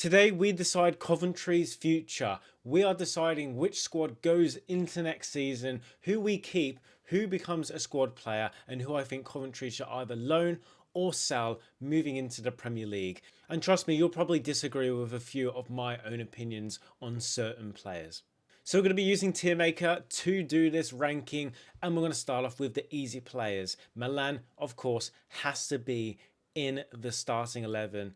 Today we decide Coventry's future. We are deciding which squad goes into next season, who we keep, who becomes a squad player, and who I think Coventry should either loan or sell moving into the Premier League. And trust me, you'll probably disagree with a few of my own opinions on certain players. So we're going to be using TierMaker to do this ranking, and we're going to start off with the easy players. Milan, of course, has to be in the starting 11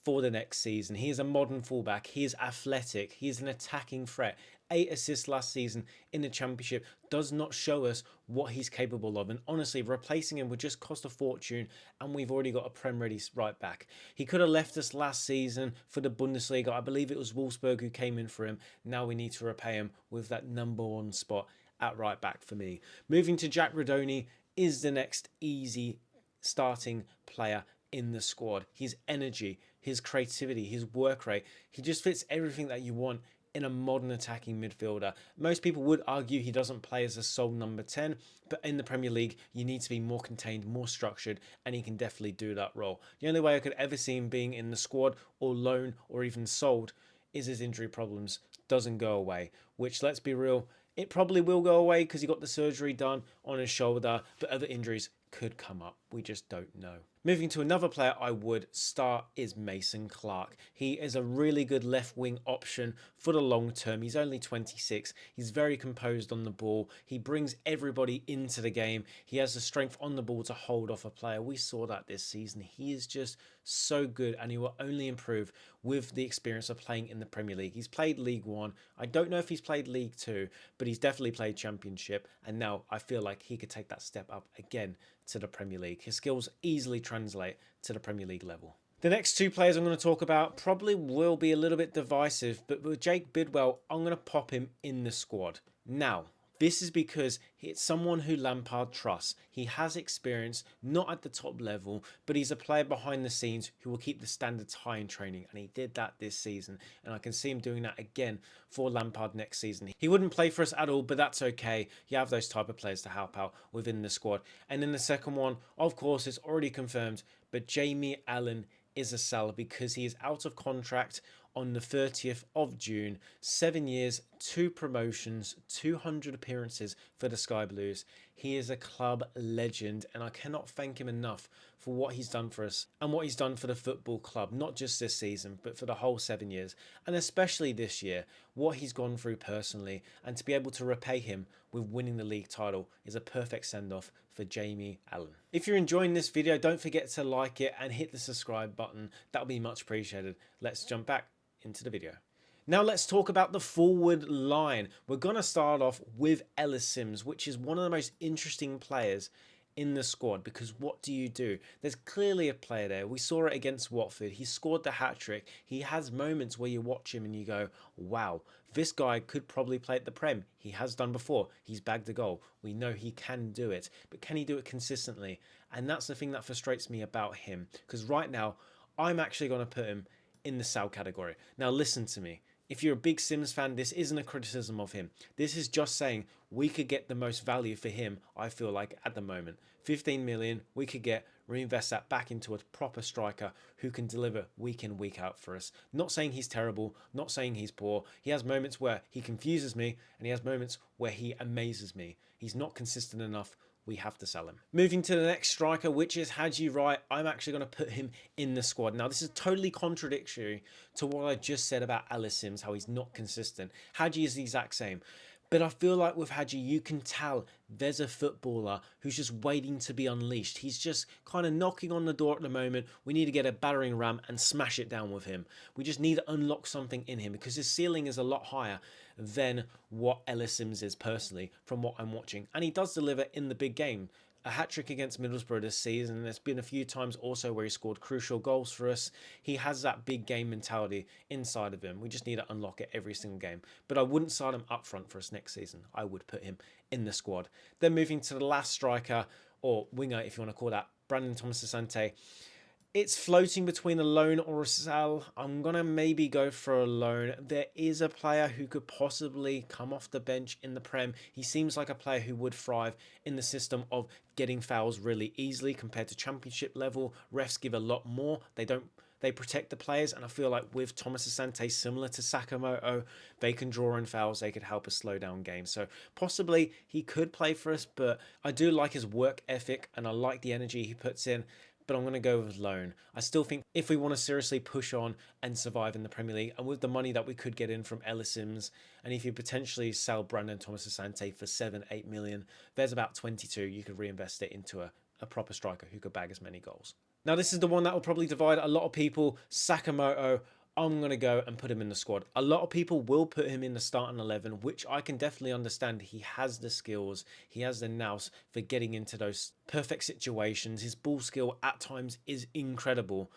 for the next season. He is a modern fullback. He is athletic. He is an attacking threat. 8 assists last season in the Championship does not show us what he's capable of. And honestly, replacing him would just cost a fortune, and we've already got a Prem ready right back. He could have left us last season for the Bundesliga. I believe it was Wolfsburg who came in for him. Now we need to repay him with that #1 spot at right back for me. Moving to Jack Rodoni is the next easy starting player in the squad. His energy, his creativity, his work rate, he just fits everything that you want in a modern attacking midfielder. Most people would argue he doesn't play as a sole number 10, but in the Premier League, you need to be more contained, more structured, and he can definitely do that role. The only way I could ever see him being in the squad or loan or even sold is his injury problems doesn't go away, which, let's be real, it probably will go away because he got the surgery done on his shoulder, but other injuries could come up. We just don't know. Moving to another player I would start is Mason Clark. He is a really good left wing option for the long term. He's only 26. He's very composed on the ball. He brings everybody into the game. He has the strength on the ball to hold off a player. We saw that this season. He is just so good, and he will only improve with the experience of playing in the Premier League. He's played League One. I don't know if he's played League Two, but he's definitely played Championship, and now I feel like he could take that step up again to the Premier League. His skills easily translate to the Premier League level. The next two players I'm going to talk about probably will be a little bit divisive, but with Jake Bidwell, I'm going to pop him in the squad. Now, this is because it's someone who Lampard trusts. He has experience, not at the top level, but he's a player behind the scenes who will keep the standards high in training, and he did that this season, and I can see him doing that again for Lampard next season. He wouldn't play for us at all, but that's okay. You have those type of players to help out within the squad. And then the second one, of course, is already confirmed, but Jamie Allen is a sell because he is out of contract on the 30th of June. 7 years, 2 promotions, 200 appearances for the Sky Blues. He is a club legend, and I cannot thank him enough for what he's done for us and what he's done for the football club, not just this season, but for the whole 7 years, and especially this year, what he's gone through personally, and to be able to repay him with winning the league title is a perfect send-off for Jamie Allen. If you're enjoying this video, don't forget to like it and hit the subscribe button. That'll be much appreciated. Let's jump back into the video. Now let's talk about the forward line. We're going to start off with Ellis Sims, which is one of the most interesting players in the squad, because what do? There's clearly a player there. We saw it against Watford. He scored the hat-trick. He has moments where you watch him and you go, wow, this guy could probably play at the Prem. He has done before. He's bagged a goal. We know he can do it, but can he do it consistently? And that's the thing that frustrates me about him, because right now I'm actually going to put him in the sell category. Now listen to me. If you're a big Sims fan, this isn't a criticism of him. This is just saying we could get the most value for him, I feel like, at the moment. 15 million, we could reinvest that back into a proper striker who can deliver week in, week out for us. Not saying he's terrible, not saying he's poor. He has moments where he confuses me, and he has moments where he amazes me. He's not consistent enough. We have to sell him. Moving to the next striker, which is Haji Wright. I'm actually going to put him in the squad. Now, this is totally contradictory to what I just said about Ellis Sims, how he's not consistent. Haji is the exact same. But I feel like with Haji, you can tell there's a footballer who's just waiting to be unleashed. He's just kind of knocking on the door at the moment. We need to get a battering ram and smash it down with him. We just need to unlock something in him, because his ceiling is a lot higher than what Ellis Sims is personally from what I'm watching. And he does deliver in the big game. A hat-trick against Middlesbrough this season, and there's been a few times also where he scored crucial goals for us. He has that big game mentality inside of him. We just need to unlock it every single game. But I wouldn't start him up front for us next season. I would put him in the squad. Then moving to the last striker, or winger if you want to call that, Brandon Thomas Asante. It's floating between a loan or a sell. I'm going to maybe go for a loan. There is a player who could possibly come off the bench in the Prem. He seems like a player who would thrive in the system of getting fouls really easily compared to Championship level. Refs give a lot more. They don't They protect the players, and I feel like with Thomas Asante, similar to Sakamoto, they can draw in fouls. They could help us slow down games. So possibly he could play for us, but I do like his work ethic and I like the energy he puts in. But I'm going to go with loan. I still think if we want to seriously push on and survive in the Premier League, and with the money that we could get in from Ellis Sims, and if you potentially sell Brandon Thomas Asante for 7-8 million, there's about 22. You could reinvest it into a proper striker who could bag as many goals. Now, this is the one that will probably divide a lot of people. Sakamoto, I'm going to go and put him in the squad. A lot of people will put him in the starting 11, which I can definitely understand. He has the skills, he has the nous for getting into those perfect situations. His ball skill at times is incredible,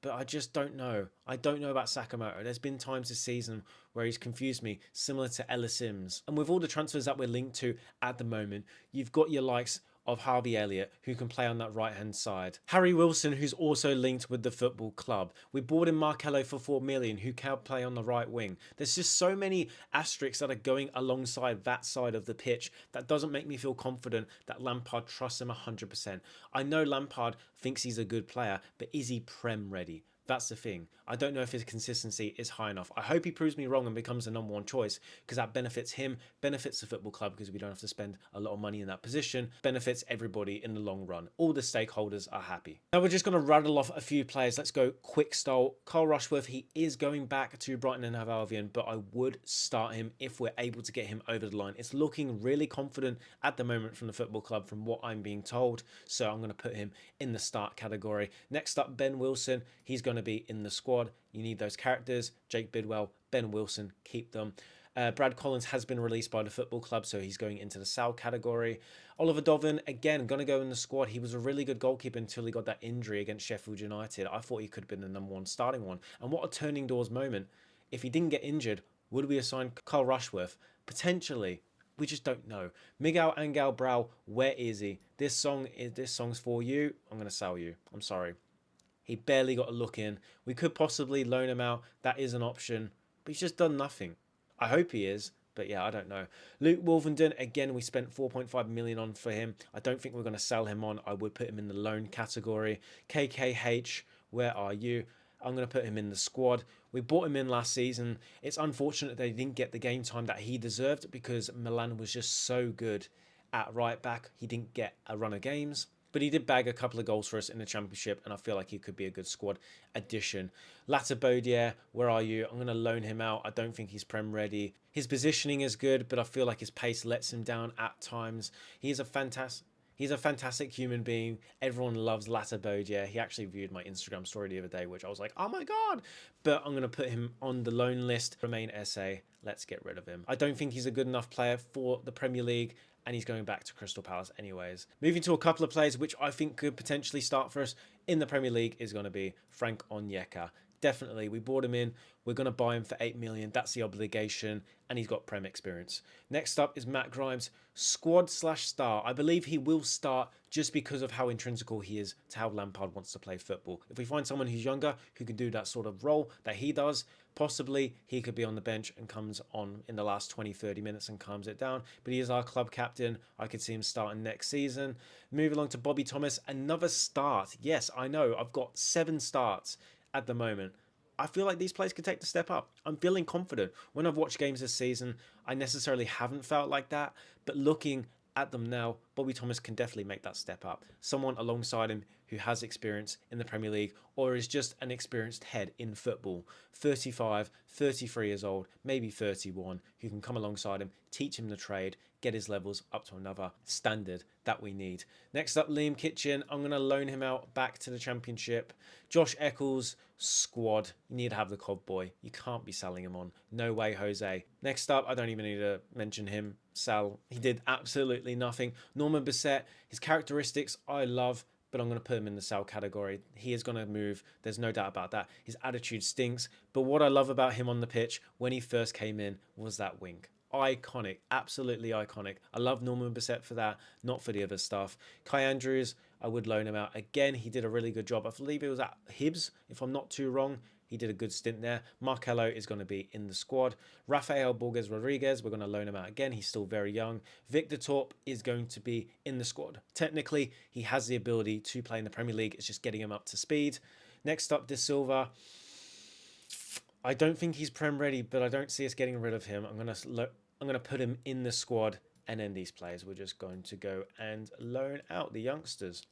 but I just don't know. I don't know about Sakamoto. There's been times this season where he's confused me, similar to Ellis Sims. And with all the transfers that we're linked to at the moment, you've got your likes of Harvey Elliott, who can play on that right-hand side. Harry Wilson, who's also linked with the football club. We bought in Markello for 4 million, who can play on the right wing. There's just so many asterisks that are going alongside that side of the pitch that doesn't make me feel confident that Lampard trusts him 100%. I know Lampard thinks he's a good player, but is he Prem ready? That's the thing. I don't know if his consistency is high enough. I hope he proves me wrong and becomes the number one choice, because that benefits him, benefits the football club because we don't have to spend a lot of money in that position, benefits everybody in the long run. All the stakeholders are happy. Now we're just going to rattle off a few players. Let's go quick style. Carl Rushworth, he is going back to Brighton and Hove Albion, but I would start him if we're able to get him over the line. It's looking really confident at the moment from the football club from what I'm being told, so I'm going to put him in the start category. Next up, Ben Wilson. He's going to be in the squad. You need those characters. Jake Bidwell, Ben Wilson, keep them. Brad Collins has been released by the football club, so he's going into the Sal category. Oliver Doven, again, going to go in the squad. He was a really good goalkeeper until he got that injury against Sheffield United. I thought he could have been the number one starting one. And what a turning doors moment. If he didn't get injured, would we assign Carl Rushworth? Potentially. We just don't know. Miguel Angel Brau, where is he? This song's for you. I'm going to sell you. I'm sorry. He barely got a look in. We could possibly loan him out. That is an option. But he's just done nothing. I hope he is. But yeah, I don't know. Luke Wolverton, again, we spent 4.5 million on for him. I don't think we're going to sell him on. I would put him in the loan category. KKH, where are you? I'm going to put him in the squad. We bought him in last season. It's unfortunate that he didn't get the game time that he deserved because Milan was just so good at right back. He didn't get a run of games. But he did bag a couple of goals for us in the Championship, and I feel like he could be a good squad addition. Latta Bodier, where are you? I'm going to loan him out. I don't think he's Prem ready. His positioning is good, but I feel like his pace lets him down at times. He's a fantastic human being. Everyone loves Latta Bodier. He actually viewed my Instagram story the other day, which I was like, oh my God. But I'm going to put him on the loan list. Remain SA. Let's get rid of him. I don't think he's a good enough player for the Premier League, and he's going back to Crystal Palace anyways. Moving to a couple of players which I think could potentially start for us in the Premier League is going to be Frank Onyeka. Definitely, we bought him in. We're going to buy him for 8 million. That's the obligation, and he's got Prem experience. Next up is Matt Grimes, squad/star. I believe he will start just because of how intrinsical he is to how Lampard wants to play football. If we find someone who's younger, who can do that sort of role that he does, possibly he could be on the bench and comes on in the last 20, 30 minutes and calms it down. But he is our club captain. I could see him starting next season. Moving along to Bobby Thomas, another start. Yes, I know. I've got 7 starts at the moment. I feel like these players could take the step up. I'm feeling confident. When I've watched games this season, I necessarily haven't felt like that. But looking at them now, Bobby Thomas can definitely make that step up. Someone alongside him who has experience in the Premier League or is just an experienced head in football. 35, 33 years old, maybe 31, who can come alongside him, teach him the trade, get his levels up to another standard that we need. Next up, Liam Kitchen. I'm going to loan him out back to the Championship. Josh Eccles, squad. You need to have the Cov boy. You can't be selling him on. No way, Jose. Next up, I don't even need to mention him. Sal, he did absolutely nothing. Norman Bissett, his characteristics I love, but I'm going to put him in the Sal category. He is going to move. There's no doubt about that. His attitude stinks. But what I love about him on the pitch when he first came in was that wink. Iconic, absolutely iconic. I love Norman Bissett for that, not for the other stuff. Kai Andrews, I would loan him out. Again, he did a really good job. I believe it was at Hibs, if I'm not too wrong. He did a good stint there. Marcelo is going to be in the squad. Rafael Borges Rodriguez, we're going to loan him out again. He's still very young. Victor Torp is going to be in the squad. Technically, he has the ability to play in the Premier League. It's just getting him up to speed. Next up, De Silva. I don't think he's Prem ready, but I don't see us getting rid of him. I'm gonna put him in the squad, and then these players we're just going to go and loan out the youngsters.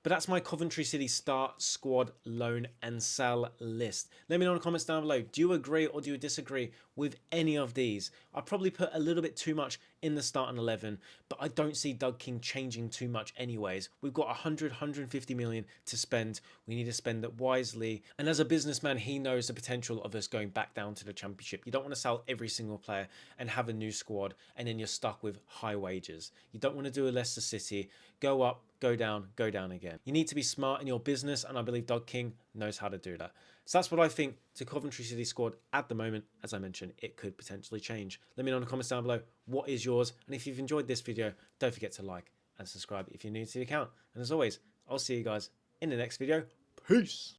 But that's my Coventry City start, squad, loan and sell list. Let me know in the comments down below. Do you agree or do you disagree with any of these? I probably put a little bit too much in the starting 11, but I don't see Doug King changing too much anyways. We've got 150 million to spend. We need to spend it wisely. And as a businessman, he knows the potential of us going back down to the championship. You don't want to sell every single player and have a new squad and then you're stuck with high wages. You don't want to do a Leicester City, go up, go down again. You need to be smart in your business, and I believe Doug King knows how to do that. So that's what I think to Coventry City squad at the moment. As I mentioned, it could potentially change. Let me know in the comments down below what is yours, and if you've enjoyed this video, don't forget to like and subscribe if you're new to the account. And as always, I'll see you guys in the next video. Peace!